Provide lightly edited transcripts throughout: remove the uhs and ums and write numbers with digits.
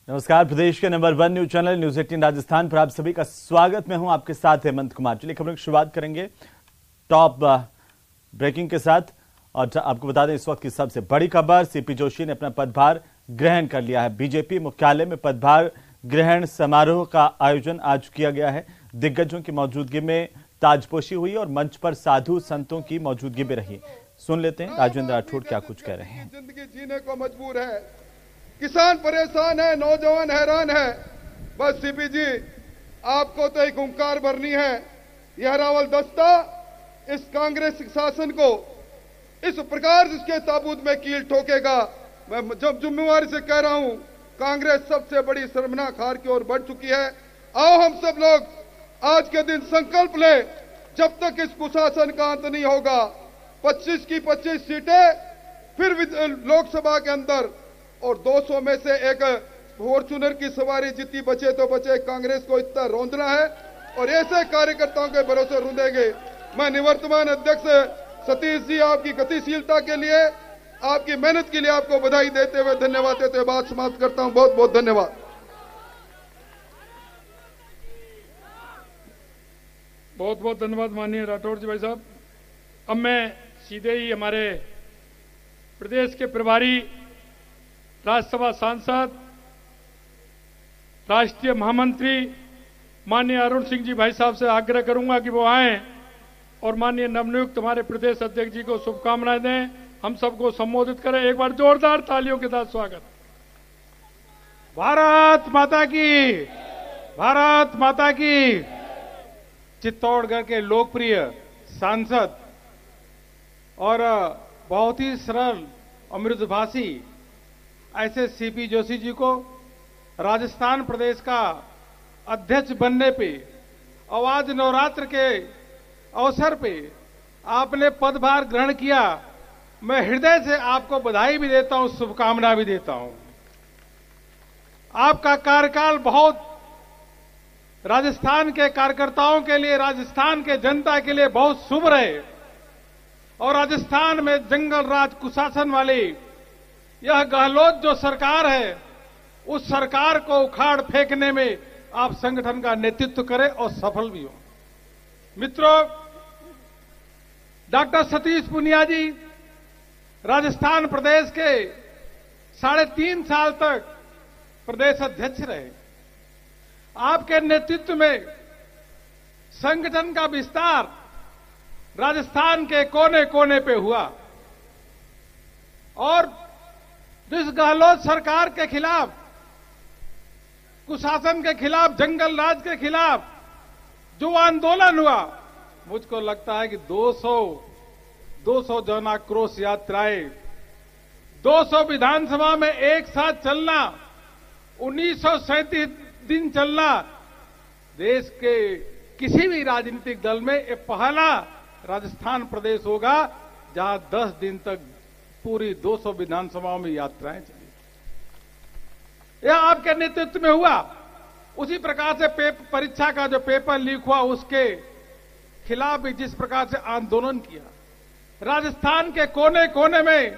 नमस्कार, प्रदेश के number 1 news channel news 18 Rajasthan पर आप सभी का स्वागत। मैं हूं आपके साथ हेमंत कुमार। चलिए खबरों की शुरुआत करेंगे टॉप ब्रेकिंग के साथ। और आपको बता दें इस वक्त की सबसे बड़ी खबर, सीपी जोशी ने अपना पदभार ग्रहण कर लिया है। बीजेपी मुख्यालय में पदभार ग्रहण समारोह का आयोजन आज किया गया है। दिग्गजों की मौजूदगी में ताजपोशी हुई और मंच पर साधु संतों की मौजूदगी भी रही। सुन लेते हैं राजेंद्र राठौड़ क्या कुछ कह रहे हैं। जिंदगी जीने को मजबूर है, किसान परेशान है, नौजवान हैरान है। बस सीपी जी, आपको तो एक हुंकार भरनी है। यह रावल दस्ता इस कांग्रेस शासन को इस प्रकार जिसके ताबूत में कील ठोकेगा, मैं जब जिम्मेवारी से कह रहा हूं, कांग्रेस सबसे बड़ी शर्मनाक हार की ओर बढ़ चुकी है। आओ हम सब लोग आज के दिन संकल्प लें, जब तक इस कुशासन का अंत नहीं होगा 25 की 25 सीटें फिर लोकसभा के अंदर और 200 में से एक फॉर्चूनर की सवारी जीती बचे तो बचे। कांग्रेस को इतना रौंदना है और ऐसे कार्यकर्ताओं के भरोसे रूंदेंगे। मैं निवर्तमान अध्यक्ष सतीश जी, आपकी गतिशीलता के लिए, आपकी मेहनत के लिए आपको बधाई देते हुए, धन्यवाद देते हुए बात समाप्त करता हूं। बहुत बहुत धन्यवाद। बहुत बहुत धन्यवाद माननीय राठौड़ जी भाई साहब। अब मैं सीधे ही हमारे प्रदेश के प्रभारी राज्यसभा सांसद, राष्ट्रीय महामंत्री माननीय अरुण सिंह जी भाई साहब से आग्रह करूंगा कि वो आएं और माननीय नवनियुक्त हमारे प्रदेश अध्यक्ष जी को शुभकामनाएं दें, हम सबको संबोधित करें। एक बार जोरदार तालियों के साथ स्वागत। भारत माता की, भारत माता की। चित्तौड़गढ़ के लोकप्रिय सांसद और बहुत ही सरल अमृतभाषी ऐसे सीपी जोशी जी को राजस्थान प्रदेश का अध्यक्ष बनने पे और आज नवरात्र के अवसर पे आपने पदभार ग्रहण किया, मैं हृदय से आपको बधाई भी देता हूं, शुभकामना भी देता हूं। आपका कार्यकाल बहुत राजस्थान के कार्यकर्ताओं के लिए, राजस्थान के जनता के लिए बहुत शुभ रहे और राजस्थान में जंगल राज कुशासन वाली यह गहलोत जो सरकार है, उस सरकार को उखाड़ फेंकने में आप संगठन का नेतृत्व करें और सफल भी हो। मित्रों, डॉक्टर सतीश पूनिया जी राजस्थान प्रदेश के 3.5 साल तक प्रदेश अध्यक्ष रहे। आपके नेतृत्व में संगठन का विस्तार राजस्थान के कोने कोने पे हुआ और जिस गहलोत सरकार के खिलाफ, कुशासन के खिलाफ, जंगल राज के खिलाफ जो आंदोलन हुआ, मुझको लगता है कि 200 जन आक्रोश यात्राएं, 200 विधानसभा में एक साथ चलना, 1937 दिन चलना, देश के किसी भी राजनीतिक दल में ये पहला राजस्थान प्रदेश होगा जहां 10 दिन तक पूरी 200 विधानसभाओं में यात्राएं चली। यह आपके नेतृत्व में हुआ। उसी प्रकार से परीक्षा का जो पेपर लीक हुआ उसके खिलाफ भी जिस प्रकार से आंदोलन किया, राजस्थान के कोने कोने में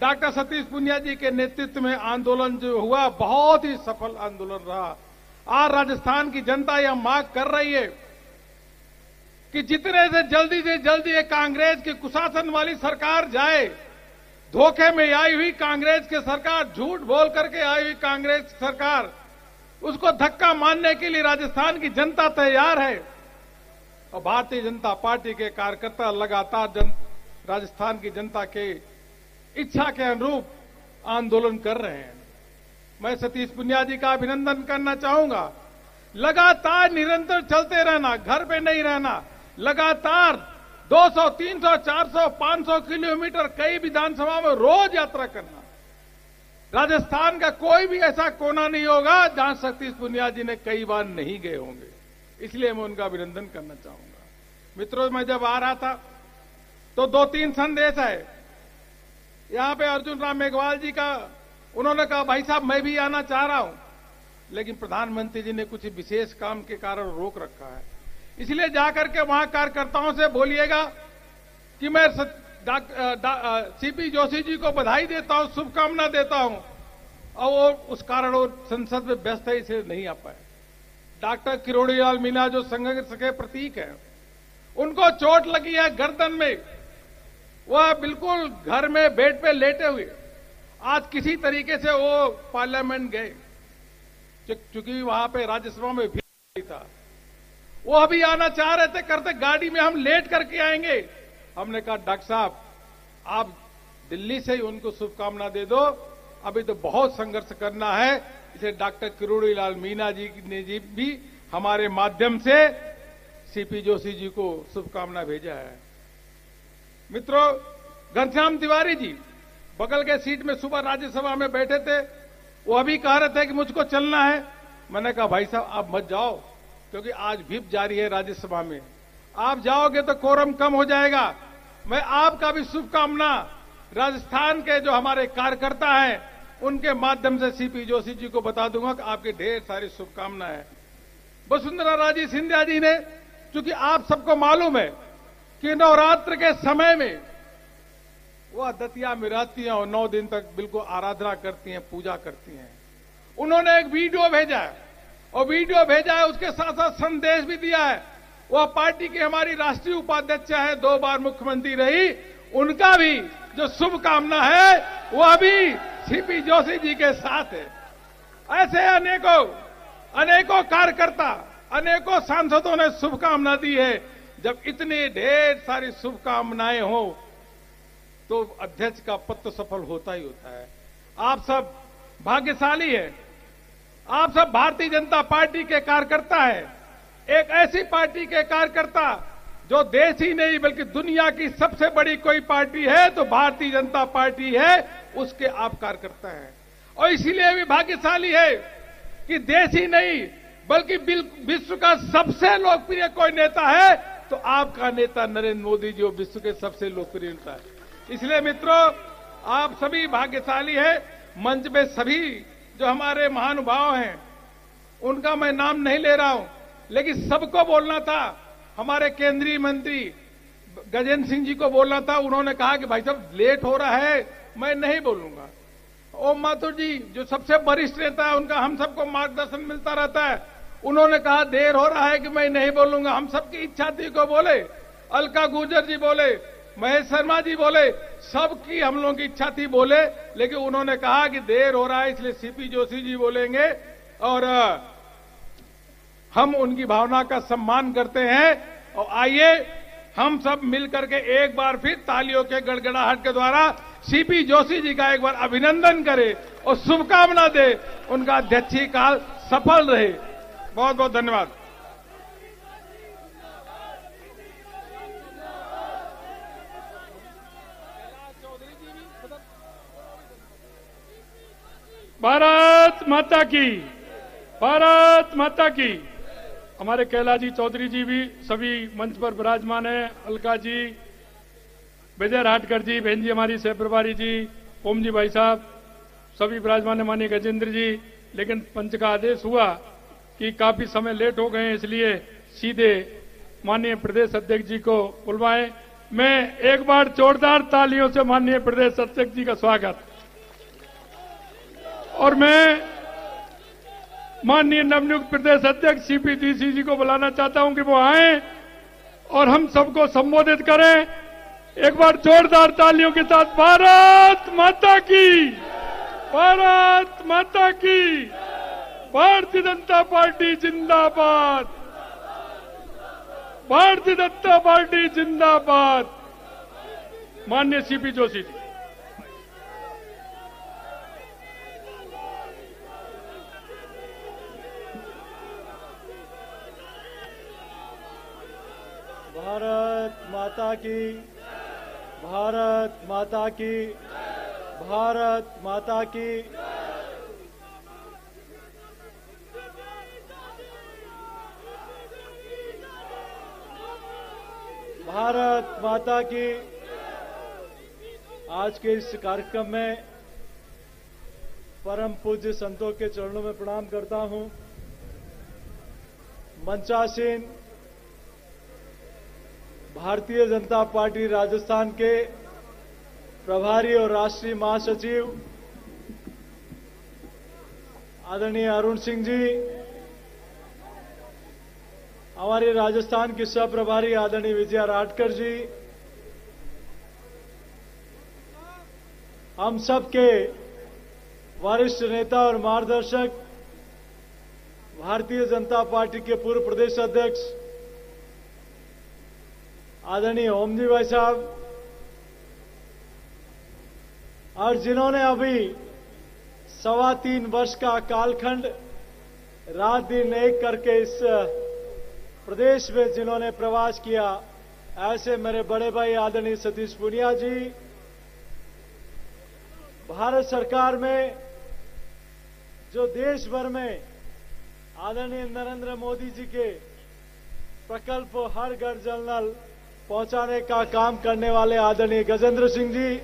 डॉक्टर सतीश पूनिया जी के नेतृत्व में आंदोलन जो हुआ बहुत ही सफल आंदोलन रहा। आज राजस्थान की जनता यह मांग कर रही है कि जितने से जल्दी ये कांग्रेस की कुशासन वाली सरकार जाए। धोखे में आई हुई कांग्रेस की सरकार, झूठ बोल करके आई हुई कांग्रेस सरकार, उसको धक्का मारने के लिए राजस्थान की जनता तैयार है और भारतीय जनता पार्टी के कार्यकर्ता लगातार राजस्थान की जनता के इच्छा के अनुरूप आंदोलन कर रहे हैं। मैं सतीश पूनिया जी का अभिनंदन करना चाहूंगा। लगातार निरंतर चलते रहना, घर पे नहीं रहना, लगातार 200, 300, 400, 500 किलोमीटर कई विधानसभा में रोज यात्रा करना। राजस्थान का कोई भी ऐसा कोना नहीं होगा जहां सतीश पूनिया जी ने कई बार नहीं गए होंगे, इसलिए मैं उनका अभिनंदन करना चाहूंगा। मित्रों, मैं जब आ रहा था तो 2-3 संदेश है। यहां पे अर्जुन राम मेघवाल जी का, उन्होंने कहा भाई साहब मैं भी आना चाह रहा हूं, लेकिन प्रधानमंत्री जी ने कुछ विशेष काम के कारण रोक रखा है, इसलिए जाकर के वहां कार्यकर्ताओं से बोलिएगा कि मैं सीपी जोशी जी को बधाई देता हूं, शुभकामना देता हूं और वो उस कारण वो संसद में व्यस्त है, इसे नहीं आ पाए। डॉक्टर किरोड़ी लाल मीणा जो संघर्ष के प्रतीक है, उनको चोट लगी है गर्दन में, वह बिल्कुल घर में बेड पे लेटे हुए आज किसी तरीके से वो पार्लियामेंट गए, क्योंकि वहां पे राज्यसभा में भी था। वो अभी आना चाह रहे थे, करते गाड़ी में हम लेट करके आएंगे। हमने कहा डॉक्टर साहब आप दिल्ली से ही उनको शुभकामना दे दो, अभी तो बहुत संघर्ष करना है। इसे डॉक्टर किरोड़ी लाल मीणा जी ने भी हमारे माध्यम से सीपी जोशी जी को शुभकामना भेजा है। मित्रों, घनश्याम तिवारी जी बगल के सीट में सुबह राज्यसभा में बैठे थे, वो अभी कह रहे थे कि मुझको चलना है। मैंने कहा भाई साहब आप मत जाओ, क्योंकि आज व्हिप जारी है राज्यसभा में, आप जाओगे तो कोरम कम हो जाएगा। मैं आपका भी शुभकामना राजस्थान के जो हमारे कार्यकर्ता हैं उनके माध्यम से सीपी जोशी जी को बता दूंगा कि आपकी ढेर सारी शुभकामनाएं। वसुंधरा राजे सिंधिया जी ने, क्योंकि आप सबको मालूम है कि नवरात्र के समय में वह दतिया में रहती हैं और 9 दिन तक बिल्कुल आराधना करती हैं, पूजा करती हैं। उन्होंने एक वीडियो भेजा है, और वीडियो भेजा है उसके साथ साथ संदेश भी दिया है। वह पार्टी की हमारी राष्ट्रीय उपाध्यक्ष है, 2 बार मुख्यमंत्री रही, उनका भी जो शुभकामना है वह भी सीपी जोशी जी के साथ है। ऐसे अनेकों कार्यकर्ता, अनेकों सांसदों ने शुभकामना दी है। जब इतनी ढेर सारी शुभकामनाएं हो तो अध्यक्ष का पद तो सफल होता ही होता है। आप सब भाग्यशाली हैं, आप सब भारतीय जनता पार्टी के कार्यकर्ता हैं। एक ऐसी पार्टी के कार्यकर्ता जो देश ही नहीं बल्कि दुनिया की सबसे बड़ी कोई पार्टी है तो भारतीय जनता पार्टी है, उसके आप कार्यकर्ता हैं। और इसीलिए भी भाग्यशाली है कि देश ही नहीं बल्कि विश्व का सबसे लोकप्रिय कोई नेता है तो आपका नेता नरेंद्र मोदी जी विश्व के सबसे लोकप्रिय नेता है। इसलिए मित्रों, आप सभी भाग्यशाली हैं। मंच में सभी जो हमारे महानुभाव हैं उनका मैं नाम नहीं ले रहा हूं, लेकिन सबको बोलना था। हमारे केंद्रीय मंत्री गजेंद्र सिंह जी को बोलना था, उन्होंने कहा कि भाई साहब लेट हो रहा है, मैं नहीं बोलूंगा। ओम माथुर जी जो सबसे वरिष्ठ नेता है, उनका हम सबको मार्गदर्शन मिलता रहता है, उन्होंने कहा देर हो रहा है कि मैं नहीं बोलूंगा। हम सबकी इच्छा थी को बोले, अलका गुर्जर जी बोले, महेश शर्मा जी बोले, सबकी हम लोगों की इच्छा थी बोले, लेकिन उन्होंने कहा कि देर हो रहा है इसलिए सीपी जोशी जी बोलेंगे। और हम उनकी भावना का सम्मान करते हैं। और आइए हम सब मिलकर के एक बार फिर तालियों के गड़गड़ाहट के द्वारा सीपी जोशी जी का एक बार अभिनंदन करें और शुभकामना दे, उनका अध्यक्षीय काल सफल रहे। बहुत बहुत धन्यवाद। भारत माता की, भारत माता की। हमारे कैलाजी चौधरी जी भी सभी मंच पर विराजमान हैं, अलका जी, विजय राठकर जी, बहन जी हमारी सह प्रभारी जी, ओम जी भाई साहब सभी विराजमान है, माननीय गजेंद्र जी। लेकिन पंच का आदेश हुआ कि काफी समय लेट हो गए, इसलिए सीधे माननीय प्रदेश अध्यक्ष जी को बुलवाएं। मैं एक बार जोरदार तालियों से माननीय प्रदेश अध्यक्ष जी का स्वागत। और मैं माननीय नवनियुक्त प्रदेश अध्यक्ष सीपी जोशी जी को बुलाना चाहता हूं कि वो आए और हम सबको संबोधित करें। एक बार जोरदार तालियों के साथ भारत माता की, भारत माता की, भारतीय जनता पार्टी जिंदाबाद, भारतीय जनता पार्टी जिंदाबाद। माननीय सीपी जोशी जी। भारत माता की, भारत माता की, भारत माता की। भारत माता की। आज के इस कार्यक्रम में परम पूज्य संतों के चरणों में प्रणाम करता हूं। मंचासीन भारतीय जनता पार्टी राजस्थान के प्रभारी और राष्ट्रीय महासचिव आदरणीय अरुण सिंह जी, हमारे राजस्थान के सह प्रभारी आदरणीय विजया राटकर जी, हम सब के वरिष्ठ नेता और मार्गदर्शक भारतीय जनता पार्टी के पूर्व प्रदेश अध्यक्ष आदरणीय ओमजी भाई साहब, और जिन्होंने अभी 3.25 वर्ष का कालखंड रात दिन एक करके इस प्रदेश में जिन्होंने प्रवास किया, ऐसे मेरे बड़े भाई आदरणीय सतीश पूनिया जी, भारत सरकार में जो देश भर में आदरणीय नरेंद्र मोदी जी के प्रकल्प हर घर जल नल पहुंचाने का काम करने वाले आदरणीय गजेंद्र सिंह जी,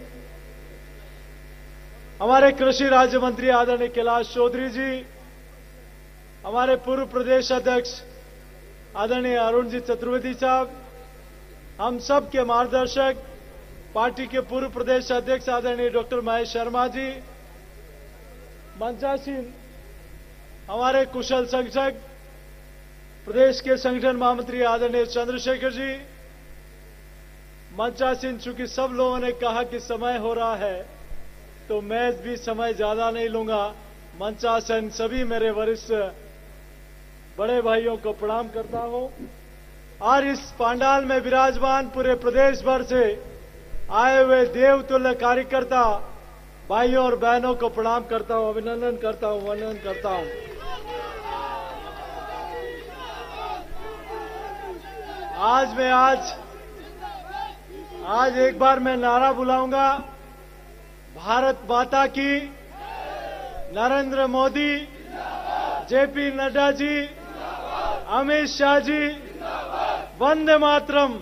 हमारे कृषि राज्य मंत्री आदरणीय कैलाश चौधरी जी, हमारे पूर्व प्रदेश अध्यक्ष आदरणीय अरुण जी चतुर्वेदी साहब, हम सब के मार्गदर्शक पार्टी के पूर्व प्रदेश अध्यक्ष आदरणीय डॉक्टर महेश शर्मा जी, मंचासीन हमारे कुशल संगठक प्रदेश के संगठन महामंत्री आदरणीय चंद्रशेखर जी, मंचासीन चूंकि सब लोगों ने कहा कि समय हो रहा है तो मैं भी समय ज्यादा नहीं लूंगा। मंचासन सभी मेरे वरिष्ठ बड़े भाइयों को प्रणाम करता हूं और इस पंडाल में विराजमान पूरे प्रदेश भर से आए हुए देवतुल्य कार्यकर्ता भाइयों और बहनों को प्रणाम करता हूं, अभिनंदन करता हूं, वंदन करता हूं। आज एक बार मैं नारा बुलाऊंगा, भारत माता की, नरेंद्र मोदी, जेपी नड्डा जी, अमित शाह जी, वंदे मातरम।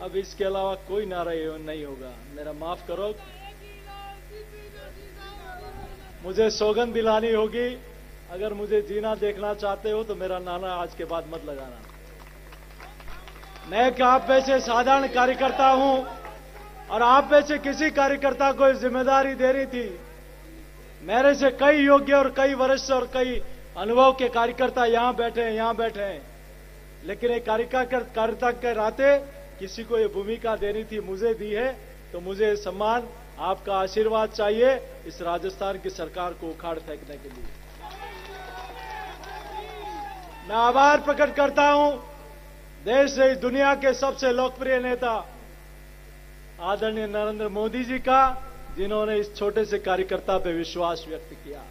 अब इसके अलावा कोई नारा नहीं होगा, मेरा माफ करो, मुझे सौगंध दिलानी होगी। अगर मुझे जीना देखना चाहते हो तो मेरा नारा आज के बाद मत लगाना। मैं आप में से साधारण कार्यकर्ता हूं और आप में से किसी कार्यकर्ता को जिम्मेदारी देनी थी। मेरे से कई योग्य और कई वरिष्ठ और कई अनुभव के कार्यकर्ता यहां बैठे हैं, लेकिन एक कार्यकर्ता के नाते किसी को ये भूमिका देनी थी, मुझे दी है, तो मुझे सम्मान, आपका आशीर्वाद चाहिए इस राजस्थान की सरकार को उखाड़ फेंकने के लिए। मैं आभार प्रकट करता हूं देश से दुनिया के सबसे लोकप्रिय नेता आदरणीय नरेंद्र मोदी जी का, जिन्होंने इस छोटे से कार्यकर्ता पे विश्वास व्यक्त किया।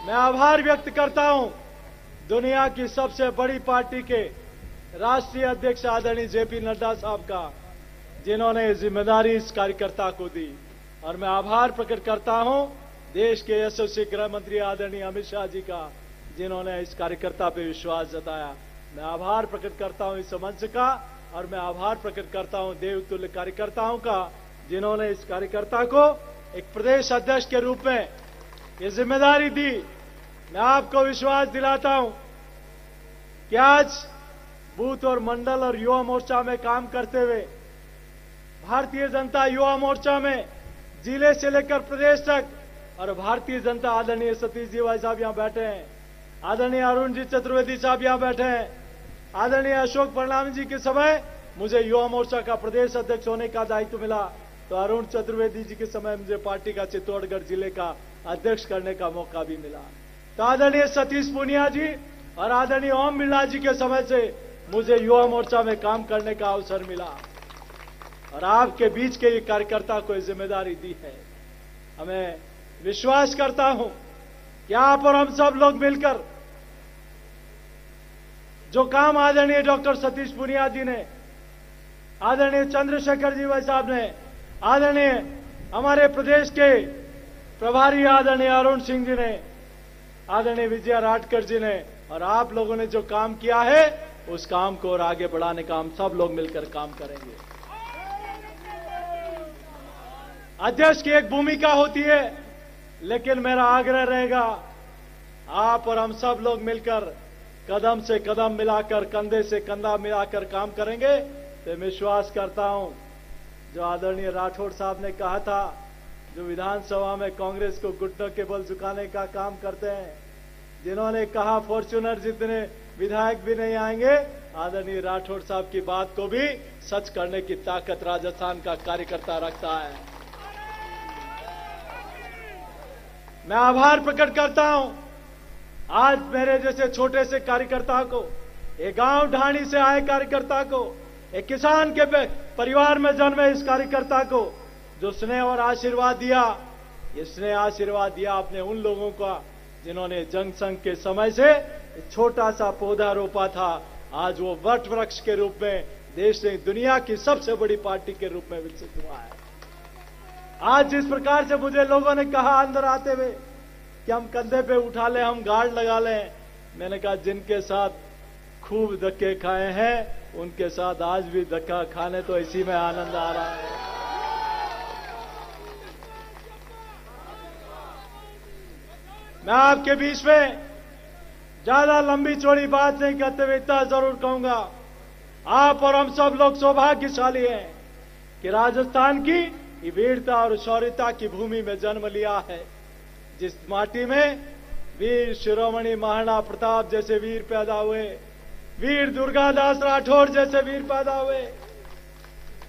मैं आभार व्यक्त करता हूं दुनिया की सबसे बड़ी पार्टी के राष्ट्रीय अध्यक्ष आदरणीय जेपी नड्डा साहब का, जिन्होंने जिम्मेदारी इस कार्यकर्ता को दी। और मैं आभार प्रकट करता हूं देश के यशस्वी गृह मंत्री आदरणीय अमित शाह जी का, जिन्होंने इस कार्यकर्ता पे विश्वास जताया। मैं आभार प्रकट करता हूं इस मंच का, और मैं आभार प्रकट करता हूं देवतुल्य कार्यकर्ताओं का, जिन्होंने इस कार्यकर्ता को एक प्रदेश अध्यक्ष के रूप में ये जिम्मेदारी दी। मैं आपको विश्वास दिलाता हूं कि आज बूथ और मंडल और युवा मोर्चा में काम करते हुए भारतीय जनता युवा मोर्चा में जिले से लेकर प्रदेश तक, और भारतीय जनता आदरणीय सतीश जी भाई साहब यहां बैठे हैं, आदरणीय अरुण जी चतुर्वेदी साहब यहां बैठे हैं, आदरणीय अशोक परनामी जी के समय मुझे युवा मोर्चा का प्रदेश अध्यक्ष होने का दायित्व मिला, तो अरुण चतुर्वेदी जी के समय मुझे पार्टी का चित्तौड़गढ़ जिले का अध्यक्ष करने का मौका भी मिला। तो आदरणीय सतीश पूनिया जी और आदरणीय ओम बिरला जी के समय से मुझे युवा मोर्चा में काम करने का अवसर मिला, और आपके बीच के ये कार्यकर्ता को जिम्मेदारी दी है। हमें विश्वास करता हूं कि आप और हम सब लोग मिलकर जो काम आदरणीय डॉक्टर सतीश पूनिया जी ने, आदरणीय चंद्रशेखर जी भाई साहब ने, आदरणीय हमारे प्रदेश के प्रभारी आदरणीय अरुण सिंह जी ने, आदरणीय विजया राटकर जी ने, और आप लोगों ने जो काम किया है उस काम को और आगे बढ़ाने का हम सब लोग मिलकर काम करेंगे। अध्यक्ष की एक भूमिका होती है, लेकिन मेरा आग्रह रहेगा आप और हम सब लोग मिलकर कदम से कदम मिलाकर, कंधे से कंधा मिलाकर काम करेंगे। तो विश्वास करता हूं जो आदरणीय राठौड़ साहब ने कहा था जो विधानसभा में कांग्रेस को घुटनों के बल झुकाने का काम करते हैं, जिन्होंने कहा फॉर्च्यूनर जितने विधायक भी नहीं आएंगे, आदरणीय राठौड़ साहब की बात को भी सच करने की ताकत राजस्थान का कार्यकर्ता रखता है। मैं आभार प्रकट करता हूं आज मेरे जैसे छोटे से कार्यकर्ता को, एक गांव ढाणी से आए कार्यकर्ता को, एक किसान के परिवार में जन्मे इस कार्यकर्ता को जो स्नेह और आशीर्वाद दिया। ये स्नेह आशीर्वाद दिया अपने उन लोगों का जिन्होंने जंग संघ के समय से छोटा सा पौधा रोपा था, आज वो वट वृक्ष के रूप में देश ने दुनिया की सबसे बड़ी पार्टी के रूप में विकसित हुआ है। आज जिस प्रकार से मुझे लोगों ने कहा अंदर आते हुए कि हम कंधे पे उठा लें, हम गार्ड लगा लें, मैंने कहा जिनके साथ खूब धक्के खाए हैं उनके साथ आज भी धक्का खाने तो इसी में आनंद आ रहा है। मैं आपके बीच में ज्यादा लंबी चौड़ी बात नहीं करते हुए इतना जरूर कहूंगा, आप और हम सब लोग सौभाग्यशाली हैं कि राजस्थान की वीरता और शौर्यता की भूमि में जन्म लिया है, जिस माटी में वीर शिरोमणि महाराणा प्रताप जैसे वीर पैदा हुए, वीर दुर्गादास राठौड़ जैसे वीर पैदा हुए,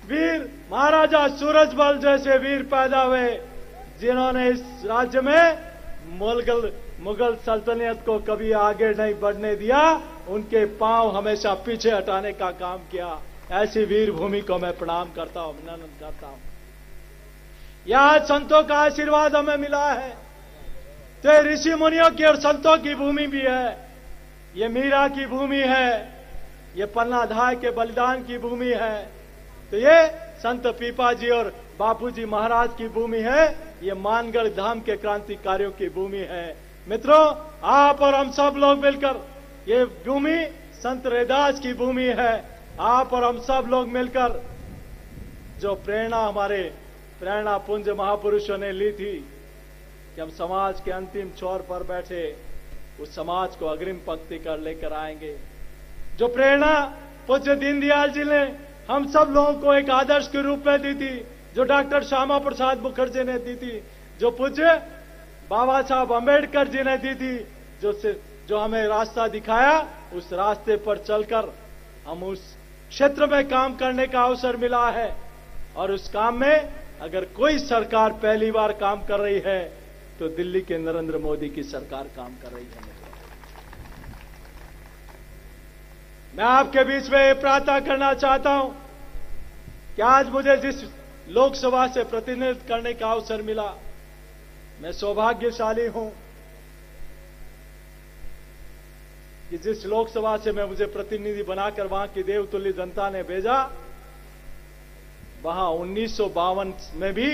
वीर महाराजा सूरजमल जैसे वीर पैदा हुए, जिन्होंने इस राज्य में मुगल सल्तनत को कभी आगे नहीं बढ़ने दिया, उनके पांव हमेशा पीछे हटाने का काम किया। ऐसी वीर भूमि को मैं प्रणाम करता हूं, अभिनंदन करता हूं। यहां संतों का आशीर्वाद हमें मिला है, तो ऋषि मुनियों की और संतों की भूमि भी है, ये मीरा की भूमि है, ये पन्ना धाय के बलिदान की भूमि है, तो ये संत पीपाजी और बापूजी महाराज की भूमि है, ये मानगढ़ धाम के क्रांतिकारियों की भूमि है। मित्रों, आप और हम सब लोग मिलकर, ये भूमि संत रैदास की भूमि है, आप और हम सब लोग मिलकर जो प्रेरणा हमारे प्रेरणा पुंज महापुरुषों ने ली थी कि हम समाज के अंतिम छोर पर बैठे उस समाज को अग्रिम पंक्ति कर लेकर आएंगे। जो प्रेरणा पूज्य दीनदयाल जी ने हम सब लोगों को एक आदर्श के रूप में दी थी, जो डॉक्टर श्यामा प्रसाद मुखर्जी ने दी थी, जो पूज्य बाबा साहब अम्बेडकर जी ने दी थी, जो हमें रास्ता दिखाया, उस रास्ते पर चलकर हम उस क्षेत्र में काम करने का अवसर मिला है। और उस काम में अगर कोई सरकार पहली बार काम कर रही है तो दिल्ली के नरेंद्र मोदी की सरकार काम कर रही है। मैं आपके बीच में प्रार्थना करना चाहता हूं कि आज मुझे जिस लोकसभा से प्रतिनिधित्व करने का अवसर मिला, मैं सौभाग्यशाली हूं कि जिस लोकसभा से मुझे प्रतिनिधि बनाकर वहां की देवतुल्य जनता ने भेजा, वहां 1952 में भी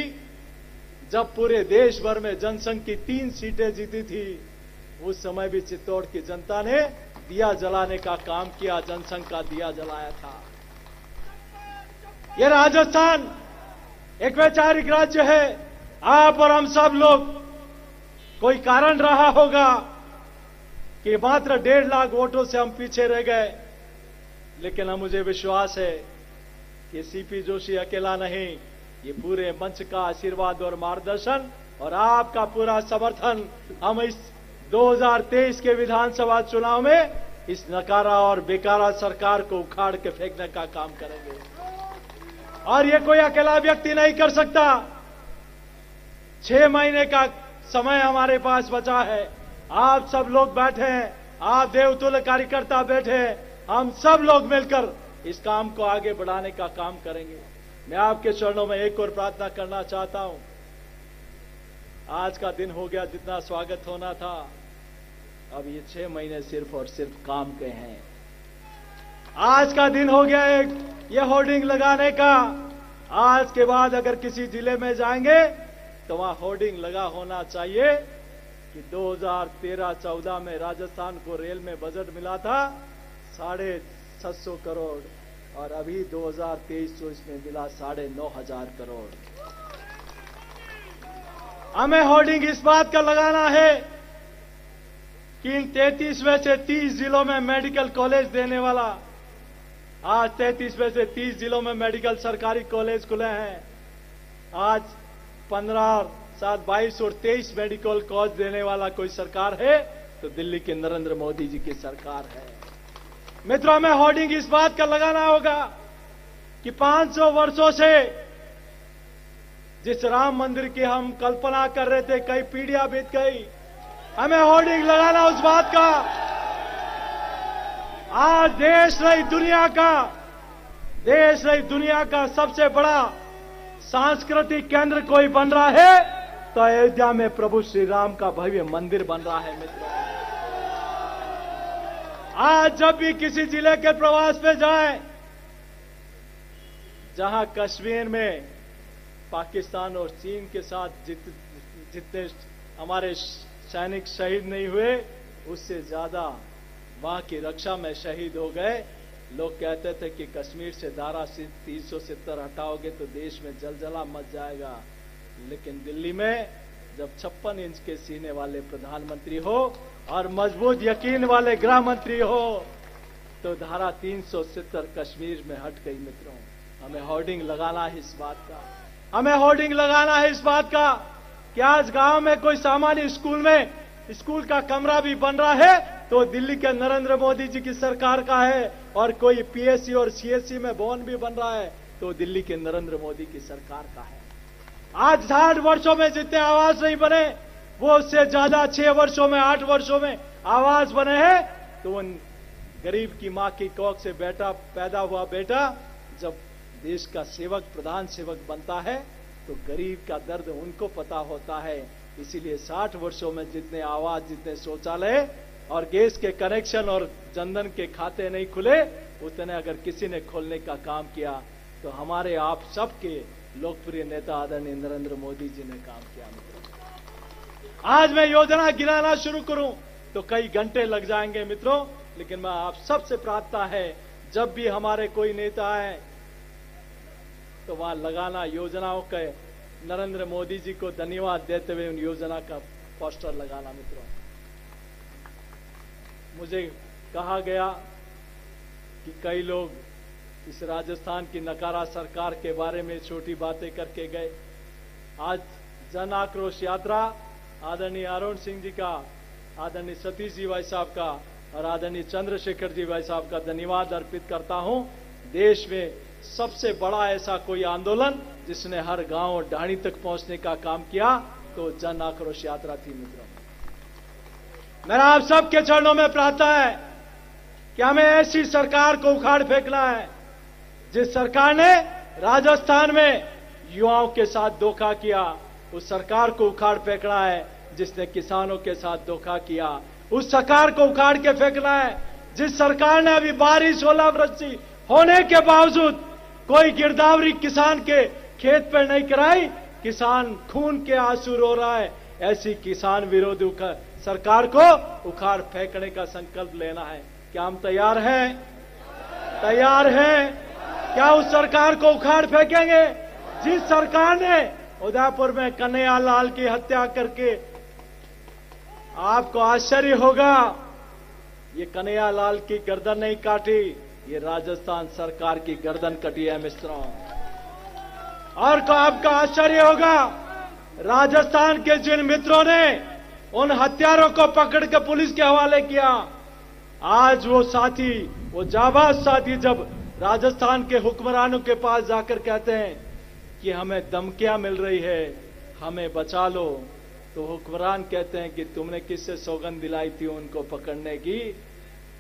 जब पूरे देश भर में जनसंघ की 3 सीटें जीती थी, उस समय भी चित्तौड़ की जनता ने दिया जलाने का काम किया, जनसंघ का दिया जलाया था। यह राजस्थान एक वैचारिक राज्य है। आप और हम सब लोग, कोई कारण रहा होगा कि मात्र 1.5 लाख वोटों से हम पीछे रह गए, लेकिन अब मुझे विश्वास है कि सीपी जोशी अकेला नहीं, ये पूरे मंच का आशीर्वाद और मार्गदर्शन और आपका पूरा समर्थन हम इस 2023 के विधानसभा चुनाव में इस नकारा और बेकारा सरकार को उखाड़ के फेंकने का काम करेंगे। और ये कोई अकेला व्यक्ति नहीं कर सकता। 6 महीने का समय हमारे पास बचा है। आप सब लोग बैठे हैं, आप देवतुल्य कार्यकर्ता बैठे हैं, हम सब लोग मिलकर इस काम को आगे बढ़ाने का काम करेंगे। मैं आपके चरणों में एक और प्रार्थना करना चाहता हूं। आज का दिन हो गया, जितना स्वागत होना था, अब ये 6 महीने सिर्फ और सिर्फ काम के हैं। आज का दिन हो गया ये होर्डिंग लगाने का। आज के बाद अगर किसी जिले में जाएंगे तो वहां होर्डिंग लगा होना चाहिए कि 2013-14 में राजस्थान को रेल में बजट मिला था 750 करोड़ और अभी 2023-24 में मिला 9,500 करोड़। हमें होर्डिंग इस बात का लगाना है कि इन 33 में से 30 जिलों में मेडिकल कॉलेज देने वाला, आज 33 में से 30 जिलों में मेडिकल सरकारी कॉलेज खुले हैं। आज 15 साथ 22 और 23 मेडिकल कॉलेज देने वाला कोई सरकार है तो दिल्ली के नरेंद्र मोदी जी की सरकार है। मित्रों, हमें होर्डिंग इस बात का लगाना होगा कि 500 वर्षों से जिस राम मंदिर की हम कल्पना कर रहे थे, कई पीढ़ियां बीत गई, हमें होर्डिंग लगाना उस बात का। आज देश नहीं दुनिया का सबसे बड़ा सांस्कृतिक केंद्र कोई बन रहा है तो अयोध्या में प्रभु श्री राम का भव्य मंदिर बन रहा है। मित्रों, आज जब भी किसी जिले के प्रवास पे जाएं, जहां कश्मीर में पाकिस्तान और चीन के साथ जितने हमारे सैनिक शहीद नहीं हुए, उससे ज्यादा वहां की रक्षा में शहीद हो गए। लोग कहते थे कि कश्मीर से धारा 370 हटाओगे तो देश में जलजला मच जाएगा, लेकिन दिल्ली में जब 56 इंच के सीने वाले प्रधानमंत्री हो और मजबूत यकीन वाले गृह मंत्री हो तो धारा 370 कश्मीर में हट गई। मित्रों, हमें होर्डिंग लगाना है इस बात का, हमें होर्डिंग लगाना है इस बात का कि आज गांव में कोई सामान्य स्कूल का कमरा भी बन रहा है तो दिल्ली के नरेंद्र मोदी जी की सरकार का है, और कोई पीएससी और सीएससी में भवन भी बन रहा है तो दिल्ली के नरेंद्र मोदी की सरकार का है। आज 60 वर्षों में जितने आवास नहीं बने वो उससे ज्यादा 6 वर्षों में 8 वर्षों में आवास बने हैं। तो उन गरीब की मां की कोख से पैदा हुआ बेटा जब देश का सेवक, प्रधान सेवक बनता है तो गरीब का दर्द उनको पता होता है। इसीलिए 60 वर्षों में जितने आवास, जितने शौचालय और गैस के कनेक्शन और जनधन के खाते नहीं खुले, उतने अगर किसी ने खोलने का काम किया तो हमारे आप सबके लोकप्रिय नेता आदरणीय नरेंद्र मोदी जी ने काम किया। आज मैं योजना गिनाना शुरू करूं तो कई घंटे लग जाएंगे मित्रों, लेकिन मैं आप सबसे प्रार्थना है जब भी हमारे कोई नेता आए तो वहां लगाना योजनाओं के नरेंद्र मोदी जी को धन्यवाद देते हुए उन योजना का पोस्टर लगाना। मित्रों, मुझे कहा गया कि कई लोग इस राजस्थान की नकारा सरकार के बारे में छोटी बातें करके गए। आज जन आक्रोश यात्रा आदरणीय अरुण सिंह जी का, आदरणीय सतीश जी भाई साहब का और आदरणीय चंद्रशेखर जी भाई साहब का धन्यवाद अर्पित करता हूं। देश में सबसे बड़ा ऐसा कोई आंदोलन जिसने हर गांव और ढाणी तक पहुंचने का काम किया तो जन आक्रोश यात्रा थी। मित्रों, मेरा आप सबके चरणों में प्रार्थना है कि हमें ऐसी सरकार को उखाड़ फेंकना है जिस सरकार ने राजस्थान में युवाओं के साथ धोखा किया, उस सरकार को उखाड़ फेंकना है जिसने किसानों के साथ धोखा किया, उस सरकार को उखाड़ के फेंकना है जिस सरकार ने अभी बारिश, ओलावृष्टि होने के बावजूद कोई गिरदावरी किसान के खेत पर नहीं कराई, किसान खून के आंसू रो रहा है। ऐसी किसान विरोधी सरकार को उखाड़ फेंकने का संकल्प लेना है। क्या हम तैयार हैं? तैयार हैं? क्या उस सरकार को उखाड़ फेंकेंगे जिस सरकार ने उदयपुर में कन्हैया लाल की हत्या करके, आपको आश्चर्य होगा, ये कन्हैया लाल की गर्दन नहीं काटी, ये राजस्थान सरकार की गर्दन कटी है। मित्रों, और को आपका आश्चर्य होगा, राजस्थान के जिन मित्रों ने उन हत्यारों को पकड़ के पुलिस के हवाले किया, आज वो साथी, वो जाबाज साथी जब राजस्थान के हुक्मरानों के पास जाकर कहते हैं कि हमें धमकियां मिल रही है, हमें बचा लो, तो हुक्मरान कहते हैं कि तुमने किससे सौगंध दिलाई थी उनको पकड़ने की?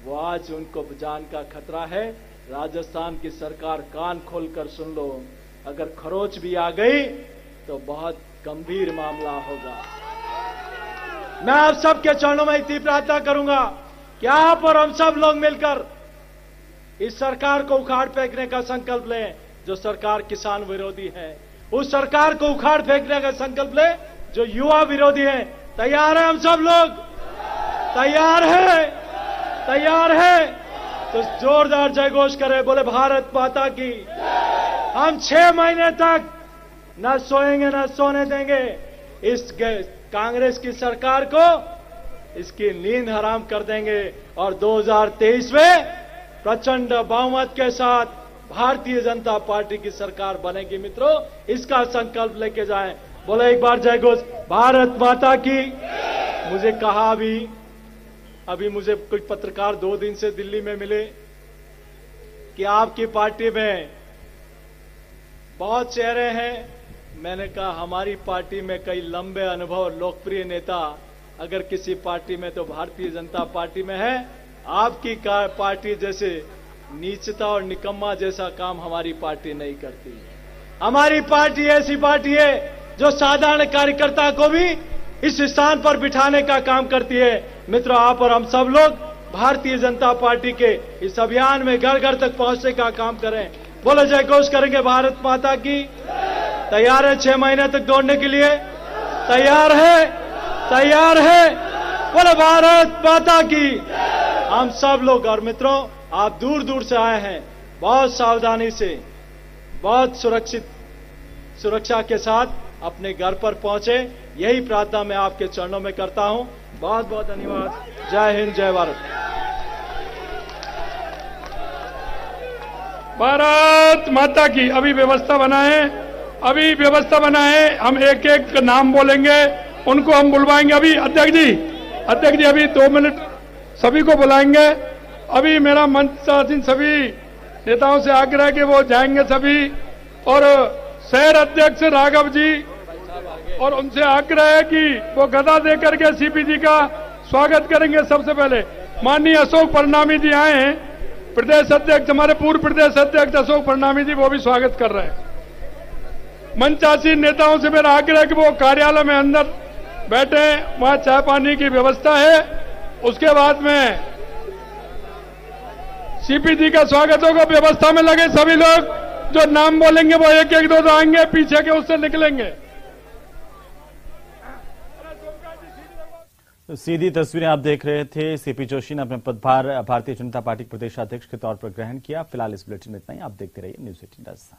वो आज उनको जान का खतरा है। राजस्थान की सरकार कान खोलकर सुन लो, अगर खरोच भी आ गई तो बहुत गंभीर मामला होगा। मैं आप सबके चरणों में इतनी प्रार्थना करूंगा कि आप और हम सब लोग मिलकर इस सरकार को उखाड़ फेंकने का संकल्प लें जो सरकार किसान विरोधी है, उस सरकार को उखाड़ फेंकने का संकल्प लें जो युवा विरोधी है। तैयार है हम सब लोग? तैयार है? तैयार है तो जोरदार जयघोष करें, बोले भारत माता की। हम 6 महीने तक न सोएंगे न सोने देंगे इस कांग्रेस की सरकार को, इसकी नींद हराम कर देंगे और 2023 में प्रचंड बहुमत के साथ भारतीय जनता पार्टी की सरकार बनेगी। मित्रों, इसका संकल्प लेके जाएं। बोलो एक बार जय घोष, भारत माता की। मुझे कहा अभी मुझे कुछ पत्रकार 2 दिन से दिल्ली में मिले कि आपकी पार्टी में बहुत चेहरे हैं। मैंने कहा हमारी पार्टी में कई लंबे अनुभव लोकप्रिय नेता अगर किसी पार्टी में तो भारतीय जनता पार्टी में है। आपकी पार्टी जैसे नीचता और निकम्मा जैसा काम हमारी पार्टी नहीं करती। हमारी पार्टी ऐसी पार्टी है जो साधारण कार्यकर्ता को भी इस स्थान पर बिठाने का काम करती है। मित्रों, आप और हम सब लोग भारतीय जनता पार्टी के इस अभियान में घर घर तक पहुंचने का काम करें। बोलो जय घोष करेंगे भारत माता की। तैयार है 6 महीने तक दौड़ने के लिए? तैयार है? तैयार है? बोलो भारत माता की। हम सब लोग, और मित्रों आप दूर दूर से आए हैं, बहुत सावधानी से, बहुत सुरक्षा के साथ अपने घर पर पहुंचे, यही प्रार्थना मैं आपके चरणों में करता हूं। बहुत बहुत धन्यवाद। जय हिंद, जय भारत। भारत माता की। अभी व्यवस्था बनाए, हम एक एक नाम बोलेंगे, उनको हम बुलवाएंगे। अभी अध्यक्ष जी अभी 2 मिनट सभी को बुलाएंगे। अभी मेरा मंचासीन सभी नेताओं से आग्रह है कि वो जाएंगे सभी, और शहर अध्यक्ष राघव जी, और उनसे आग्रह है कि वो गदा देकर के सीपीजी का स्वागत करेंगे। सबसे पहले माननीय अशोक परनामी जी आए हैं, प्रदेश अध्यक्ष, हमारे पूर्व प्रदेश अध्यक्ष अशोक परनामी जी, वो भी स्वागत कर रहे हैं। मंचासीन नेताओं से मेरा आग्रह है कि वो कार्यालय में अंदर बैठे, वहां चाय पानी की व्यवस्था है। उसके बाद में सीपीजी का स्वागत होगा। व्यवस्था में लगे सभी लोग, जो नाम बोलेंगे वो एक एक दो आएंगे, पीछे के उससे निकलेंगे। तो सीधी तस्वीरें आप देख रहे थे। सीपी जोशी ने अपने पदभार भारतीय जनता पार्टी प्रदेश अध्यक्ष के तौर पर ग्रहण किया। फिलहाल इस बुलेटिन में इतना ही। आप देखते रहिए न्यूज़ 18 राजस्थान।